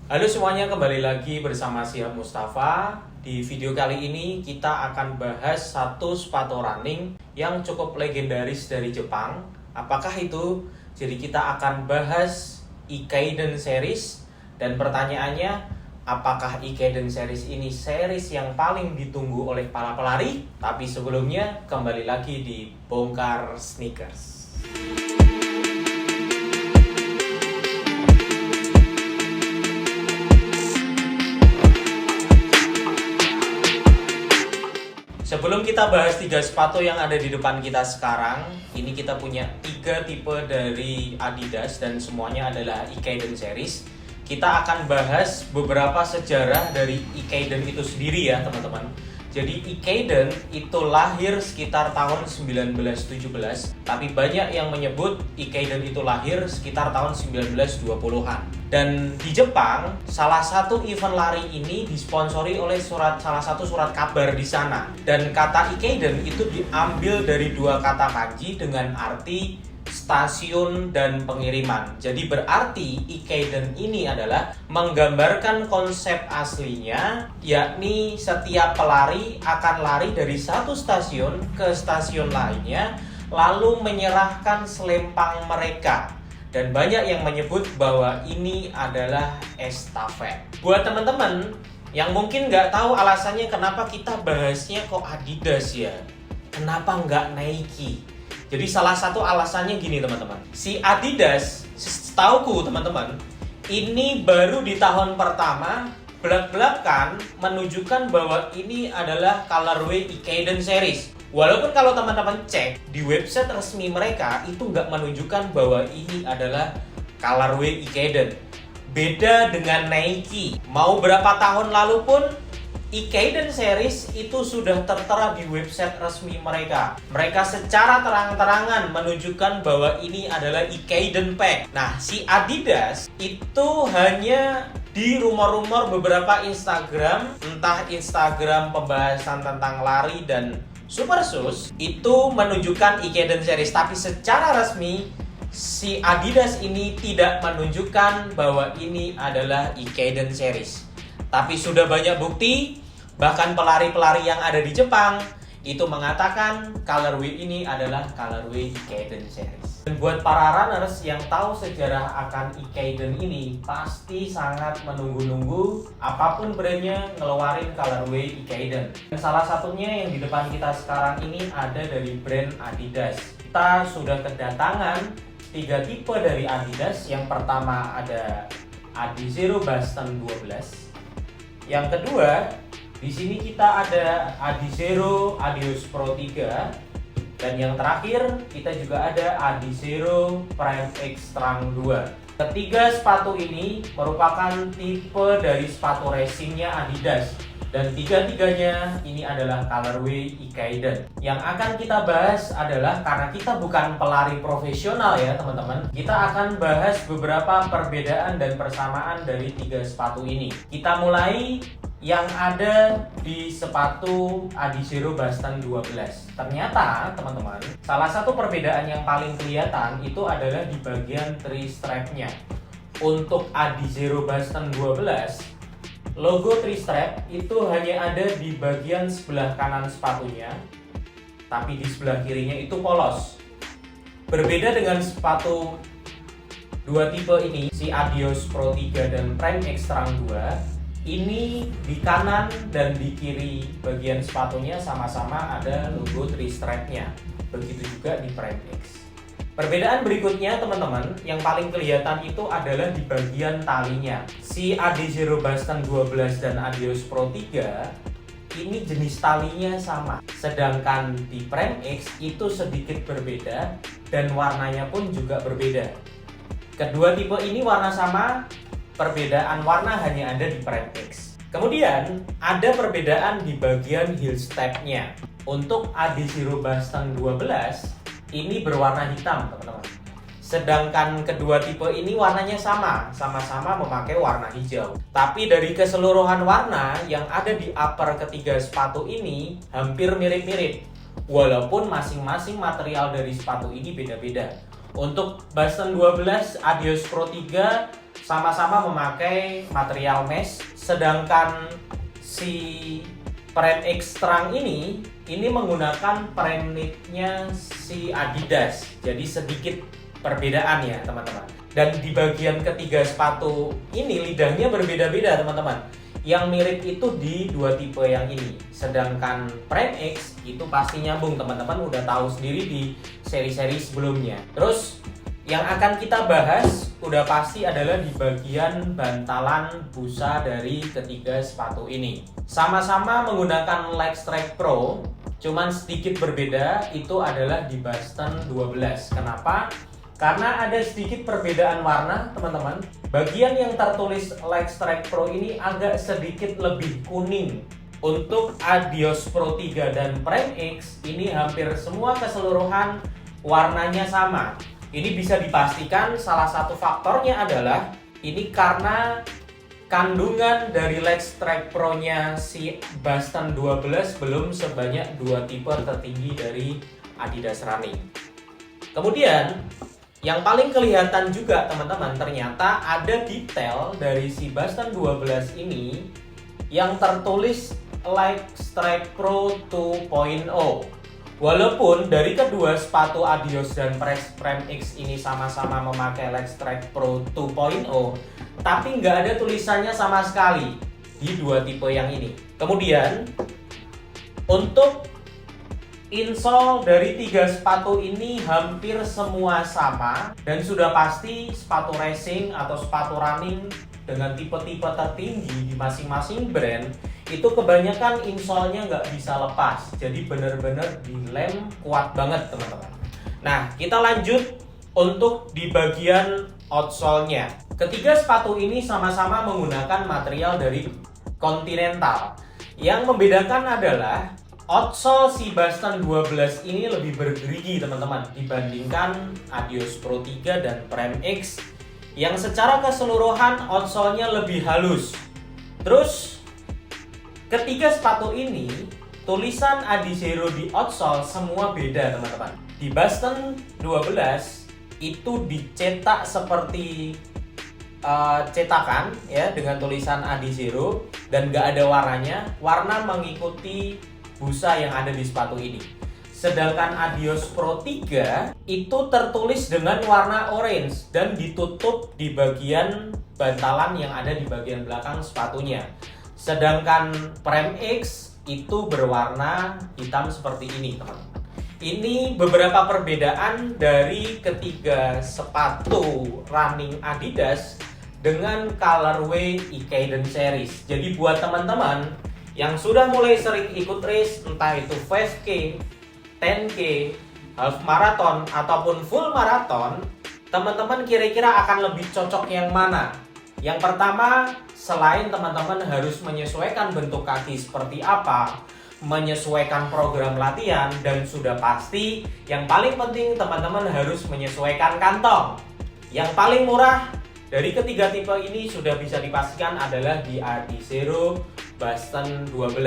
Halo semuanya, kembali lagi bersama Syihab Mustafa. Di video kali ini kita akan bahas satu sepatu running yang cukup legendaris dari Jepang. Apakah itu? Jadi kita akan bahas Ikeiden Series. Dan pertanyaannya, apakah Ikeiden Series ini series yang paling ditunggu oleh para pelari? Tapi sebelumnya, kembali lagi di Bongkar Sneakers. Sebelum kita bahas 3 sepatu yang ada di depan kita sekarang, ini kita punya 3 tipe dari Adidas dan semuanya adalah Ikeiden Series. Kita akan bahas beberapa sejarah dari Ikeiden itu sendiri ya teman-teman. Jadi Ikeiden itu lahir sekitar tahun 1917, tapi banyak yang menyebut Ikeiden itu lahir sekitar tahun 1920-an. Dan di Jepang, salah satu event lari ini disponsori oleh salah satu surat kabar di sana. Dan kata Ikeiden itu diambil dari 2 kata kanji dengan arti stasiun dan pengiriman. Jadi berarti Ikeiden ini adalah menggambarkan konsep aslinya, yakni setiap pelari akan lari dari satu stasiun ke stasiun lainnya, lalu menyerahkan selempang mereka. Dan banyak yang menyebut bahwa ini adalah estafet. Buat teman-teman yang mungkin nggak tahu alasannya kenapa kita bahasnya kok Adidas ya, kenapa nggak Nike? Jadi salah satu alasannya gini teman-teman, si Adidas, setauku teman-teman, ini baru di tahun pertama belak-belakan menunjukkan bahwa ini adalah colorway Ikeiden Series. Walaupun kalau teman-teman cek di website resmi mereka itu nggak menunjukkan bahwa ini adalah colorway Ikeiden. Beda dengan Nike. Mau berapa tahun lalu pun Ikeiden Series itu sudah tertera di website resmi mereka. Mereka secara terang-terangan menunjukkan bahwa ini adalah Ikeiden Pack. Nah, si Adidas itu hanya di rumor-rumor beberapa Instagram, entah Instagram pembahasan tentang lari dan Super Shoes, itu menunjukkan Ikeiden Series. Tapi secara resmi, si Adidas ini tidak menunjukkan bahwa ini adalah Ikeiden Series. Tapi sudah banyak bukti, bahkan pelari-pelari yang ada di Jepang itu mengatakan colorway ini adalah colorway Ikeiden Series. Dan buat para runners yang tahu sejarah akan Ikeiden ini pasti sangat menunggu-nunggu apapun brandnya ngeluarin colorway Ikeiden. Dan salah satunya yang di depan kita sekarang ini ada dari brand Adidas. Kita sudah kedatangan 3 tipe dari Adidas. Yang pertama ada Adizero Boston 12. Yang kedua, di sini kita ada Adizero Adios Pro 3. Dan yang terakhir, kita juga ada Adizero Prime X Strang 2. Ketiga sepatu ini merupakan tipe dari sepatu racingnya Adidas. Dan tiga-tiganya ini adalah colorway Ikeiden. Yang akan kita bahas adalah, karena kita bukan pelari profesional ya teman-teman, kita akan bahas beberapa perbedaan dan persamaan dari 3 sepatu ini. Kita mulai yang ada di sepatu Adizero Boston 12. Ternyata teman-teman, salah satu perbedaan yang paling kelihatan itu adalah di bagian three strap-nya. Untuk Adizero Boston 12, logo three strap itu hanya ada di bagian sebelah kanan sepatunya, tapi di sebelah kirinya itu polos. Berbeda dengan sepatu 2 tipe ini, si Adios Pro 3 dan Prime X Strang 2, ini di kanan dan di kiri bagian sepatunya sama-sama ada logo three strap-nya. Begitu juga di Prime X. Perbedaan berikutnya teman-teman, yang paling kelihatan itu adalah di bagian talinya. Si Adizero Boston 12 dan Adios Pro 3 ini jenis talinya sama. Sedangkan di Prime X itu sedikit berbeda dan warnanya pun juga berbeda. Kedua tipe ini warna sama, perbedaan warna hanya ada di Prime X. Kemudian ada perbedaan di bagian heel strap-nya. Untuk Adizero Boston 12 ini berwarna hitam teman-teman. Sedangkan kedua tipe ini warnanya sama-sama memakai warna hijau. Tapi dari keseluruhan warna yang ada di upper ketiga sepatu ini hampir mirip-mirip. Walaupun masing-masing material dari sepatu ini beda-beda. Untuk Boston 12 Adios Pro 3 sama-sama memakai material mesh, sedangkan si Prime X Trunk ini menggunakan prime knitnya si Adidas. Jadi sedikit perbedaan ya teman-teman. Dan di bagian ketiga sepatu ini lidahnya berbeda-beda teman-teman. Yang mirip itu di dua tipe yang ini. Sedangkan Prime X itu pasti nyambung, teman-teman udah tahu sendiri di seri-seri sebelumnya. Terus yang akan kita bahas udah pasti adalah di bagian bantalan busa dari ketiga sepatu ini. Sama-sama menggunakan Legstrike Pro, cuman sedikit berbeda itu adalah di Boston 12. Kenapa? Karena ada sedikit perbedaan warna teman-teman. Bagian yang tertulis Legstrike Pro ini agak sedikit lebih kuning. Untuk Adios Pro 3 dan Prime X ini hampir semua keseluruhan warnanya sama. Ini bisa dipastikan salah satu faktornya adalah ini karena kandungan dari Legstrike Pro-nya si Boston 12 belum sebanyak dua tipe tertinggi dari Adidas Running. Kemudian yang paling kelihatan juga teman-teman, ternyata ada detail dari si Boston 12 ini yang tertulis Legstrike Pro 2.0. Walaupun dari kedua sepatu Adios dan Prime X ini sama-sama memakai Legstrike Pro 2.0, tapi nggak ada tulisannya sama sekali di dua tipe yang ini. Kemudian untuk insole dari tiga sepatu ini hampir semua sama, dan sudah pasti sepatu racing atau sepatu running dengan tipe-tipe tertinggi di masing-masing brand itu kebanyakan insole-nya nggak bisa lepas, jadi bener-bener dilem kuat banget teman-teman. Nah, kita lanjut untuk di bagian outsole-nya. Ketiga sepatu ini sama-sama menggunakan material dari Continental. Yang membedakan adalah outsole si Boston 12 ini lebih bergerigi teman-teman dibandingkan Adios Pro 3 dan Prime X yang secara keseluruhan outsole-nya lebih halus. Terus ketiga sepatu ini tulisan Adizero di outsole semua beda teman-teman. Di Boston 12 itu dicetak seperti cetakan ya dengan tulisan Adizero dan gak ada warnanya. Warna mengikuti busa yang ada di sepatu ini. Sedangkan Adios Pro 3 itu tertulis dengan warna orange dan ditutup di bagian bantalan yang ada di bagian belakang sepatunya. Sedangkan Prime X itu berwarna hitam seperti ini teman-teman. Ini beberapa perbedaan dari ketiga sepatu running Adidas dengan colorway Ikaiden series. Jadi buat teman-teman yang sudah mulai sering ikut race, entah itu 5K, 10K, half marathon ataupun full marathon, teman-teman kira-kira akan lebih cocok yang mana? Yang pertama, selain teman-teman harus menyesuaikan bentuk kaki seperti apa, menyesuaikan program latihan, dan sudah pasti yang paling penting teman-teman harus menyesuaikan kantong. Yang paling murah dari ketiga tipe ini sudah bisa dipastikan adalah di Adizero Boston 12.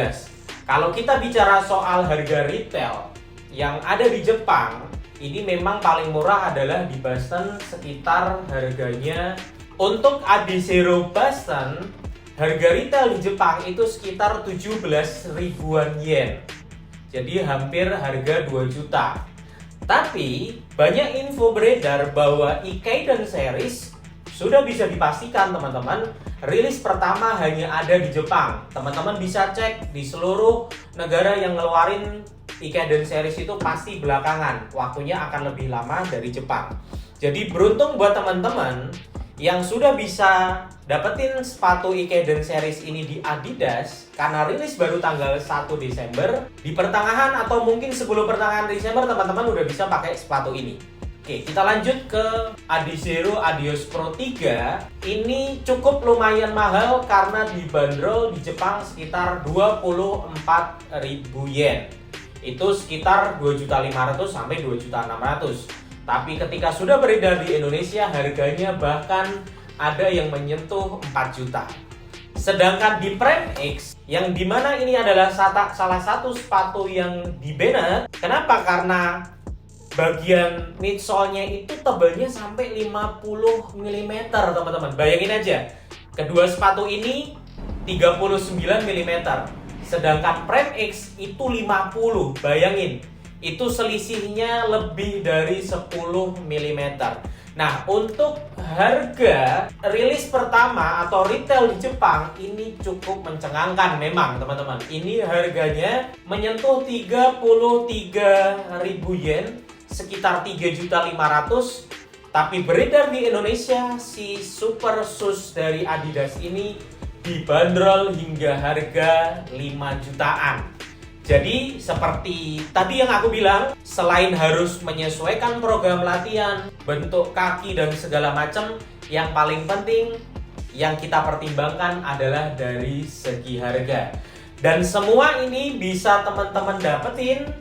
Kalau kita bicara soal harga retail yang ada di Jepang, ini memang paling murah adalah di Boston, sekitar harganya untuk Adizero Boston, harga retail di Jepang itu sekitar 17 ribuan yen. Jadi hampir harga 2 juta. Tapi banyak info beredar bahwa Ikaiden series sudah bisa dipastikan teman-teman, rilis pertama hanya ada di Jepang. Teman-teman bisa cek di seluruh negara yang ngeluarin Ikaiden series itu pasti belakangan. Waktunya akan lebih lama dari Jepang. Jadi beruntung buat teman-teman yang sudah bisa dapetin sepatu Ikaiden series ini di Adidas, karena rilis baru tanggal 1 Desember. Di pertengahan atau mungkin sebelum pertengahan Desember teman-teman udah bisa pakai sepatu ini. Oke, kita lanjut ke Adizero Adios Pro 3. Ini cukup lumayan mahal karena dibanderol di Jepang sekitar 24.000 yen. Itu sekitar 2.500.000 sampai 2.600.000. Tapi ketika sudah beredar di Indonesia, harganya bahkan ada yang menyentuh 4 juta. Sedangkan di Prime X, yang dimana ini adalah salah satu sepatu yang di-banned. Kenapa? Karena bagian midsole-nya itu tebalnya sampai 50 mm, teman-teman. Bayangin aja, kedua sepatu ini 39 mm, sedangkan Prime X itu 50. Bayangin, itu selisihnya lebih dari 10 mm. Nah, untuk harga rilis pertama atau retail di Jepang ini cukup mencengangkan memang, teman-teman. Ini harganya menyentuh 33.000 yen, sekitar 3.500.000. Tapi beredar di Indonesia, si Super Shoes dari Adidas ini dibanderol hingga harga 5 jutaan. Jadi seperti tadi yang aku bilang, selain harus menyesuaikan program latihan, bentuk kaki dan segala macam, yang paling penting yang kita pertimbangkan adalah dari segi harga. Dan semua ini bisa teman-teman dapetin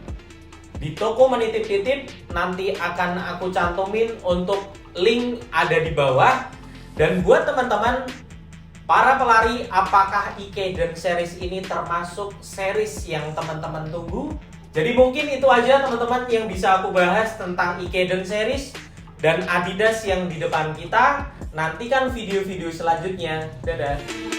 di toko menitip-titip. Nanti akan aku cantumin untuk link ada di bawah. Dan buat teman-teman para pelari, apakah Ikeiden series ini termasuk series yang teman-teman tunggu? Jadi mungkin itu aja teman-teman yang bisa aku bahas tentang Ikeiden series dan Adidas yang di depan kita. Nantikan video-video selanjutnya. Dadah!